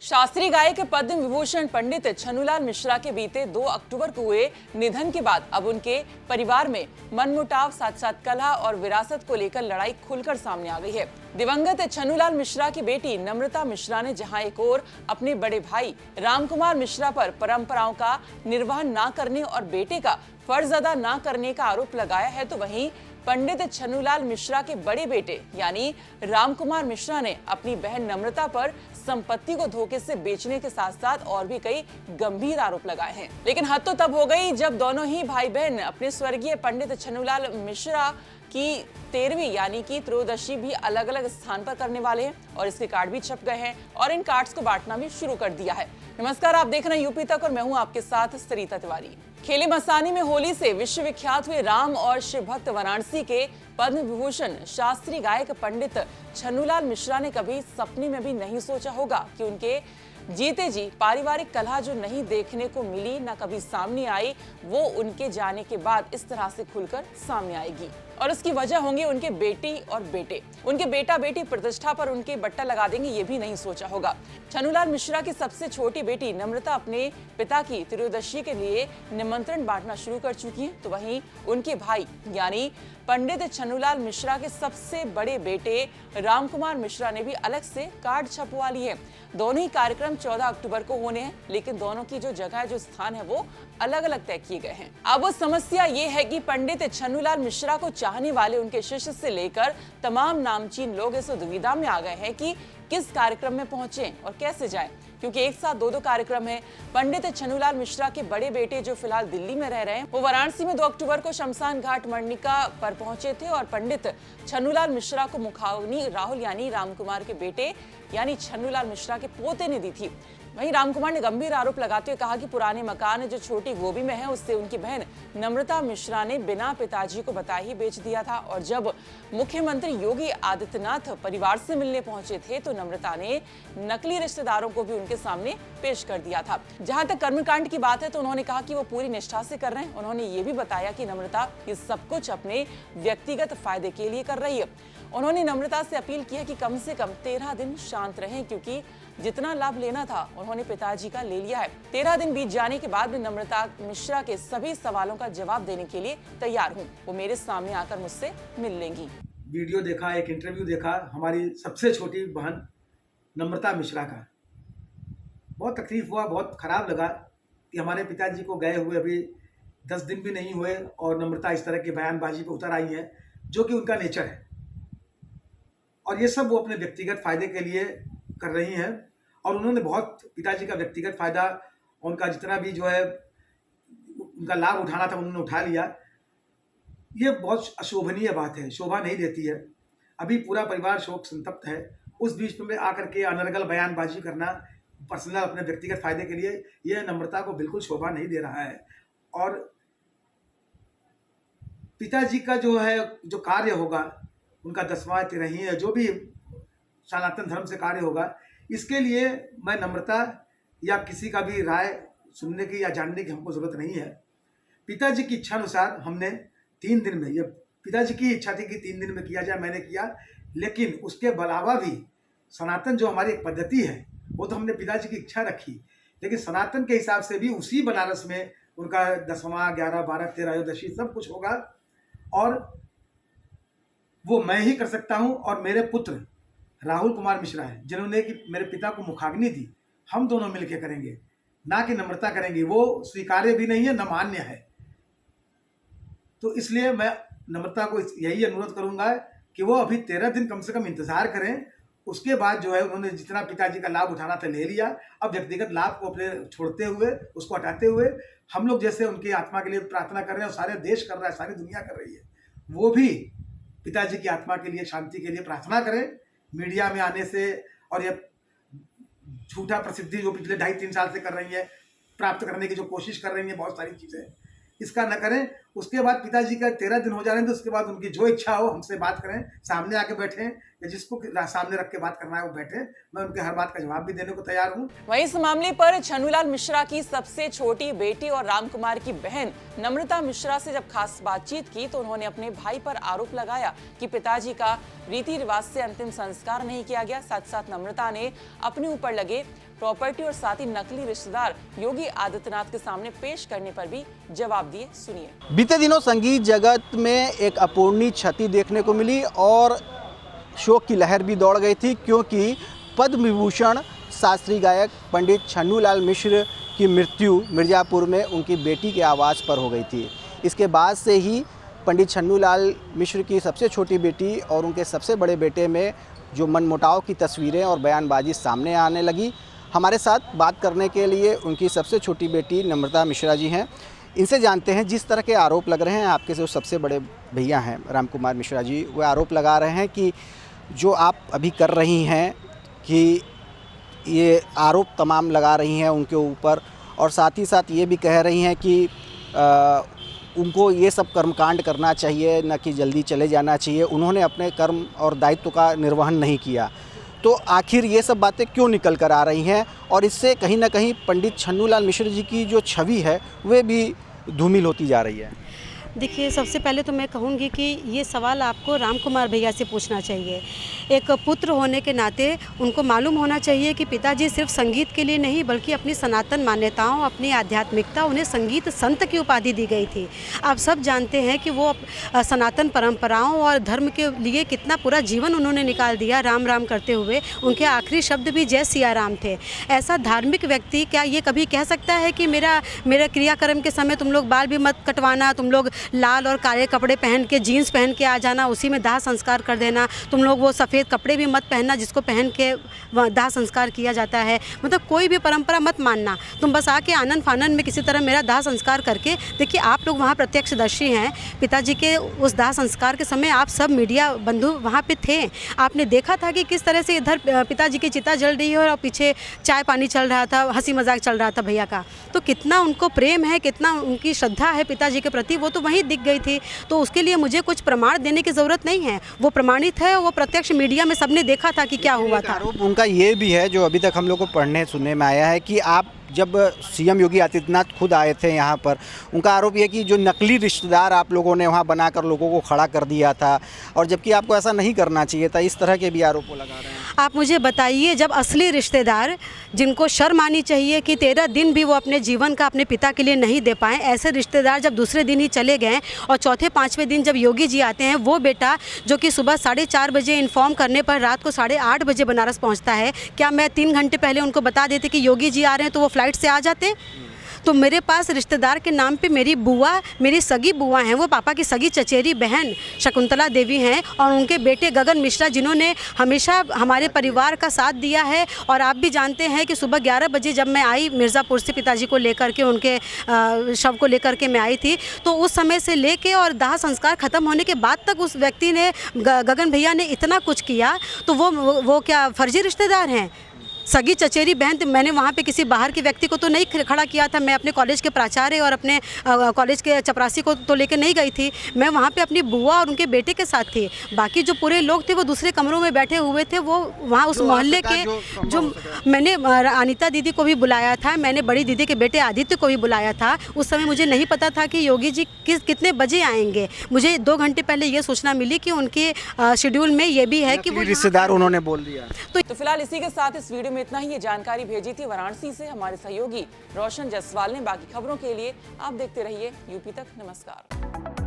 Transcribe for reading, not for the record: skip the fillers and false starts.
शास्त्रीय गायक पद्म विभूषण पंडित छन्नूलाल मिश्रा के बीते 2 अक्टूबर को हुए निधन के बाद अब उनके परिवार में मनमुटाव, साथ साथ कलह और विरासत को लेकर लड़ाई खुलकर सामने आ गई है। दिवंगत छन्नूलाल मिश्रा की बेटी नम्रता मिश्रा ने जहां एक ओर अपने बड़े भाई रामकुमार मिश्रा पर परंपराओं का निर्वाह न करने और बेटे का फर्ज अदा न करने का आरोप लगाया है, तो वहीं पंडित छन्नूलाल मिश्रा के बड़े बेटे यानी रामकुमार मिश्रा ने अपनी बहन नम्रता पर संपत्ति को धोखे से बेचने के साथ साथ और भी कई गंभीर आरोप लगाए हैं। लेकिन हद तो तब हो गई जब दोनों ही भाई बहन अपने स्वर्गीय पंडित छन्नूलाल मिश्रा की 13वीं यानी कि त्रयोदशी भी अलग अलग स्थान पर करने वाले हैं और इसके कार्ड भी छप गए हैं और इन कार्ड्स को बांटना भी शुरू कर दिया है। नमस्कार, आप देख रहे हैं यूपी तक और मैं हूं आपके साथ सरिता तिवारी। खेले मसानी में होली से विश्व विख्यात हुए राम और शिव भक्त वाराणसी के पद्म विभूषण शास्त्रीय गायक पंडित छन्नूलाल मिश्रा ने कभी सपने में भी नहीं सोचा होगा कि उनके जीते जी पारिवारिक कलह जो नहीं देखने को मिली, न कभी सामने आई, वो उनके जाने के बाद इस तरह से खुलकर सामने आएगी। और उसकी वजह होंगे उनके बेटी और बेटे। उनके बेटा बेटी प्रतिष्ठा पर उनके बट्टा लगा देंगे, ये भी नहीं सोचा होगा। छन्नूलाल मिश्रा की सबसे छोटी बेटी नम्रता अपने पिता की त्रयोदशी के लिए निमंत्रण बांटना शुरू कर चुकी है, तो वहीं उनके भाई यानी पंडित छन्नूलाल मिश्रा के सबसे बड़े बेटे रामकुमार मिश्रा ने भी अलग से कार्ड छपवा लिए। दोनों ही कार्यक्रम 14 अक्टूबर को होने हैं, लेकिन दोनों की जो जगह, जो स्थान है, वो अलग अलग तय किए गए हैं। अब वो समस्या ये है कि पंडित छन्नूलाल मिश्रा को चाहने वाले उनके शिष्य से लेकर तमाम नामचीन लोग इस दुविधा में आ गए हैं कि किस कार्यक्रम में पहुंचे और कैसे जाएं, क्योंकि एक साथ दो कार्यक्रम है। पंडित छन्नूलाल मिश्रा के बड़े बेटे जो फिलहाल दिल्ली में रह रहे हैं, वो वाराणसी में 2 अक्टूबर को शमशान घाट मणिका पर पहुंचे थे और पंडित छन्नूलाल मिश्रा को मुखाग्नि राहुल यानी रामकुमार के बेटे यानी छन्नूलाल मिश्रा के पोते ने दी थी। वहीं रामकुमार ने गंभीर आरोप लगाते हुए कहा कि पुराने मकान जो छोटी गोभी में है, उससे उनकी बहन नम्रता मिश्रा ने बिना पिताजी को बताए ही बेच दिया था और जब मुख्यमंत्री योगी आदित्यनाथ परिवार से मिलने पहुंचे थे तो नम्रता ने नकली रिश्तेदारों को भी उनके सामने पेश कर दिया था। जहां तक कर्मकांड की बात है तो उन्होंने कहा कि वो पूरी निष्ठा से कर रहे हैं। उन्होंने ये भी बताया कि नम्रता ये सब कुछ अपने व्यक्तिगत फायदे के लिए कर रही है। उन्होंने नम्रता से अपील की है कि कम से कम 13 दिन शांत रहें, क्योंकि जितना लाभ लेना था उन्होंने पिताजी का ले लिया है। 13 दिन बीत जाने के बाद भी नम्रता मिश्रा के सभी सवालों का जवाब देने के लिए तैयार हूँ। वो मेरे सामने आकर मुझसे मिल लेंगी। वीडियो देखा, एक इंटरव्यू देखा हमारी सबसे छोटी बहन नम्रता मिश्रा का, बहुत तकलीफ हुआ, बहुत खराब लगा कि हमारे पिताजी को गए हुए अभी 10 दिन भी नहीं हुए और नम्रता इस तरह की बयानबाजी पे उतर आई है, जो कि उनका नेचर है और ये सब वो अपने व्यक्तिगत फायदे के लिए कर रही हैं और उन्होंने बहुत पिताजी का व्यक्तिगत फायदा, उनका जितना भी जो है उनका लाभ उठाना था उन्होंने उठा लिया। ये बहुत अशोभनीय बात है, शोभा नहीं देती है। अभी पूरा परिवार शोक संतप्त है, उस बीच में आकर के अनर्गल बयानबाजी करना पर्सनल अपने व्यक्तिगत फायदे के लिए, यह नम्रता को बिल्कुल शोभा नहीं दे रहा है। और पिताजी का जो है जो कार्य होगा, उनका 10वां 13वीं है, जो भी सनातन धर्म से कार्य होगा, इसके लिए मैं नम्रता या किसी का भी राय सुनने की या जानने की हमको ज़रूरत नहीं है। पिताजी की इच्छा अनुसार हमने 3 दिन में, यह पिताजी की इच्छा थी कि 3 दिन में किया जाए, मैंने किया, लेकिन उसके अलावा भी सनातन जो हमारी एक पद्धति है वो तो हमने पिताजी की इच्छा रखी, लेकिन सनातन के हिसाब से भी उसी बनारस में उनका 10वां 11 12 13 अयोदशी सब कुछ होगा और वो मैं ही कर सकता हूँ और मेरे पुत्र राहुल कुमार मिश्रा है जिन्होंने कि मेरे पिता को मुखाग्नि दी, हम दोनों मिलकर करेंगे, ना कि नम्रता करेंगी। वो स्वीकार्य भी नहीं है, न मान्य है। तो इसलिए मैं नम्रता को यही अनुरोध करूंगा कि वो अभी 13 दिन कम से कम इंतजार करें। उसके बाद जो है उन्होंने जितना पिताजी का लाभ उठाना था ले लिया, अब व्यक्तिगत लाभ को अपने छोड़ते हुए, उसको हटाते हुए, हम लोग जैसे उनकी आत्मा के लिए प्रार्थना कर रहे हैं और सारे देश कर रहा है, सारी दुनिया कर रही है, वो भी पिताजी की आत्मा के लिए, शांति के लिए प्रार्थना करें। मीडिया में आने से और ये झूठा प्रसिद्धि जो पिछले 2.5-3 साल से कर रही है, प्राप्त करने की जो कोशिश कर रही है, बहुत सारी चीज़ें, इसका न करें। उसके बाद पिताजी का 13 दिन हो जा रहे हैं तो उसके बाद उनकी जो इच्छा हो हमसे बात करें, सामने आके बैठें या जिसको सामने रख के बात करना है वो बैठे। मैं उनके हर बात का जवाब भी देने को तैयार हूँ। वहीं इस मामले पर छन्नूलाल मिश्रा की सबसे छोटी बेटी और रामकुमार की बहन नम्रता मिश्रा से जब खास बातचीत की तो उन्होंने अपने भाई पर आरोप लगाया कि पिताजी का रीति रिवाज से अंतिम संस्कार नहीं किया गया। साथ साथ नम्रता ने अपने ऊपर लगे प्रॉपर्टी और साथ ही नकली रिश्तेदार योगी आदित्यनाथ के सामने पेश करने पर भी जवाब दिए। सुनिए। बीते दिनों संगीत जगत में एक अपूर्णीय क्षति देखने को मिली और शोक की लहर भी दौड़ गई थी, क्योंकि पद्म विभूषण शास्त्रीय गायक पंडित छन्नूलाल मिश्र की मृत्यु मिर्ज़ापुर में उनकी बेटी के आवाज़ पर हो गई थी। इसके बाद से ही पंडित छन्नूलाल मिश्र की सबसे छोटी बेटी और उनके सबसे बड़े बेटे में जो मनमुटाव की तस्वीरें और बयानबाजी सामने आने लगी। हमारे साथ बात करने के लिए उनकी सबसे छोटी बेटी नम्रता मिश्रा जी हैं। इनसे जानते हैं जिस तरह के आरोप लग रहे हैं, आपके जो सबसे बड़े भैया हैं राम कुमार मिश्रा जी, वो आरोप लगा रहे हैं कि जो आप अभी कर रही हैं कि ये आरोप तमाम लगा रही हैं उनके ऊपर, और साथ ही साथ ये भी कह रही हैं कि उनको ये सब कर्मकांड करना चाहिए, न कि जल्दी चले जाना चाहिए। उन्होंने अपने कर्म और दायित्व का निर्वहन नहीं किया। तो आखिर ये सब बातें क्यों निकल कर आ रही हैं, और इससे कहीं ना कहीं पंडित छन्नूलाल मिश्र जी की जो छवि है वे भी धूमिल होती जा रही है। देखिए, सबसे पहले तो मैं कहूँगी कि ये सवाल आपको राम कुमार भैया से पूछना चाहिए। एक पुत्र होने के नाते उनको मालूम होना चाहिए कि पिताजी सिर्फ संगीत के लिए नहीं बल्कि अपनी सनातन मान्यताओं, अपनी आध्यात्मिकता, उन्हें संगीत संत की उपाधि दी गई थी। आप सब जानते हैं कि वो सनातन परंपराओं और धर्म के लिए कितना पूरा जीवन उन्होंने निकाल दिया, राम राम करते हुए। उनके आखिरी शब्द भी जय सिया राम थे। ऐसा धार्मिक व्यक्ति क्या ये कभी कह सकता है कि मेरा क्रियाक्रम के समय तुम लोग बाल भी मत कटवाना, तुम लोग लाल और काले कपड़े पहन के जीन्स पहन के आ जाना, उसी में दाह संस्कार कर देना, तुम लोग वो सफ़ेद कपड़े भी मत पहनना जिसको पहन के दाह संस्कार किया जाता है। मतलब कोई भी परंपरा मत मानना, तुम बस आके आनन फानन में किसी तरह मेरा दाह संस्कार करके। देखिए, आप लोग वहाँ प्रत्यक्षदर्शी हैं, पिताजी के उस दाह संस्कार के समय आप सब मीडिया बंधु वहाँ पे थे। आपने देखा था कि किस तरह से इधर पिताजी की चिता जल रही है और पीछे चाय पानी चल रहा था, हंसी मजाक चल रहा था भैया का। तो कितना उनको प्रेम है, कितना उनकी श्रद्धा है पिताजी के प्रति, वो तो वहीं दिख गई थी। तो उसके लिए मुझे कुछ प्रमाण देने की ज़रूरत नहीं है, वो प्रमाणित है, वो प्रत्यक्ष मीडिया में सबने देखा था कि क्या हुआ था। आरोप उनका ये भी है जो अभी तक हम लोग को पढ़ने सुनने में आया है कि आप जब सीएम योगी आदित्यनाथ खुद आए थे यहाँ पर, उनका आरोप ये कि जो नकली रिश्तेदार आप लोगों ने वहाँ बनाकर लोगों को खड़ा कर दिया था, और जबकि आपको ऐसा नहीं करना चाहिए था। इस तरह के भी आरोप लगा रहे हैं। आप मुझे बताइए, जब असली रिश्तेदार जिनको शर्म आनी चाहिए कि 13 दिन भी वो अपने जीवन का अपने पिता के लिए नहीं दे पाए, ऐसे रिश्तेदार जब दूसरे दिन ही चले गए और चौथे पाँचवें दिन जब योगी जी आते हैं, वो बेटा जो कि सुबह 4:30 बजे इन्फॉर्म करने पर रात को 8:30 बजे बनारस पहुँचता है, क्या मैं 3 घंटे पहले उनको बता देते कि योगी जी आ रहे हैं तो वो फ्लाइट से आ जाते? तो मेरे पास रिश्तेदार के नाम पे मेरी बुआ, मेरी सगी बुआ हैं, वो पापा की सगी चचेरी बहन शकुंतला देवी हैं, और उनके बेटे गगन मिश्रा जिन्होंने हमेशा हमारे परिवार का साथ दिया है। और आप भी जानते हैं कि सुबह 11 बजे जब मैं आई मिर्ज़ापुर से पिताजी को लेकर के, उनके शव को लेकर के मैं आई थी, तो उस समय से लेके और दाह संस्कार ख़त्म होने के बाद तक उस व्यक्ति ने, गगन भैया ने इतना कुछ किया, तो वो क्या फर्जी रिश्तेदार हैं? सगी चचेरी बहन, तो मैंने वहाँ पे किसी बाहर के व्यक्ति को तो नहीं खड़ा किया था। मैं अपने कॉलेज के प्राचार्य और अपने कॉलेज के चपरासी को तो लेकर नहीं गई थी। मैं वहाँ पे अपनी बुआ और उनके बेटे के साथ थी। बाकी जो पूरे लोग थे वो दूसरे कमरों में बैठे हुए थे। वो वहाँ उस मोहल्ले के जो मैंने अनीता दीदी को भी बुलाया था, मैंने बड़ी दीदी के बेटे आदित्य को भी बुलाया था। उस समय मुझे नहीं पता था कि योगी जी कितने बजे आएंगे। मुझे 2 घंटे पहले ये सूचना मिली कि उनके शेड्यूल में ये भी है कि वो रिश्तेदार उन्होंने बोल दिया। तो फिलहाल इसी के साथ इस वीडियो में इतना ही। ये जानकारी भेजी थी वाराणसी से हमारे सहयोगी रोशन जायसवाल ने। बाकी खबरों के लिए आप देखते रहिए यूपी तक। नमस्कार।